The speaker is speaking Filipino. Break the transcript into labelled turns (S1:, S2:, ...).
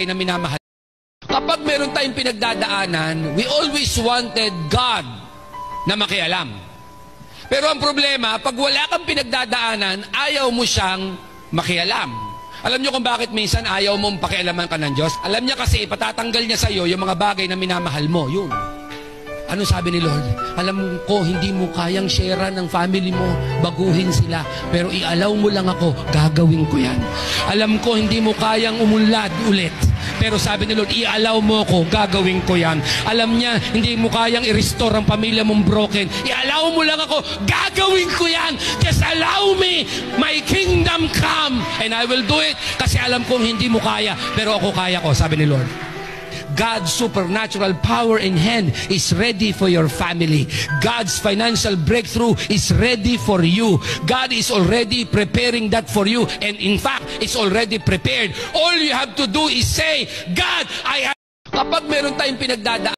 S1: na minamahal. Kapag meron tayong pinagdadaanan, we always wanted God na makialam. Pero ang problema, pag wala kang pinagdadaanan, ayaw mo siyang makialam. Alam niyo kung bakit minsan ayaw mong pakialaman ka ng Diyos? Alam niya kasi patatanggal niya sa iyo yung mga bagay na minamahal mo. Yun. Ano sabi ni Lord? Alam ko, hindi mo kayang share ng family mo, baguhin sila. Pero i-allow mo lang ako, gagawin ko yan. Alam ko, hindi mo kayang umunlad ulit. Pero sabi ni Lord, i-allow mo ako, gagawin ko yan. Alam niya, hindi mo kayang i-restore ang pamilya mong broken. I-allow mo lang ako, gagawin ko yan. Just allow me, my kingdom come. And I will do it. Kasi alam ko, hindi mo kaya. Pero ako kaya ko, sabi ni Lord. God's supernatural power in hand is ready for your family. God's financial breakthrough is ready for you. God is already preparing that for you. And in fact, it's already prepared. All you have to do is say, God, I have... Kapag meron tayong pinagdadaan,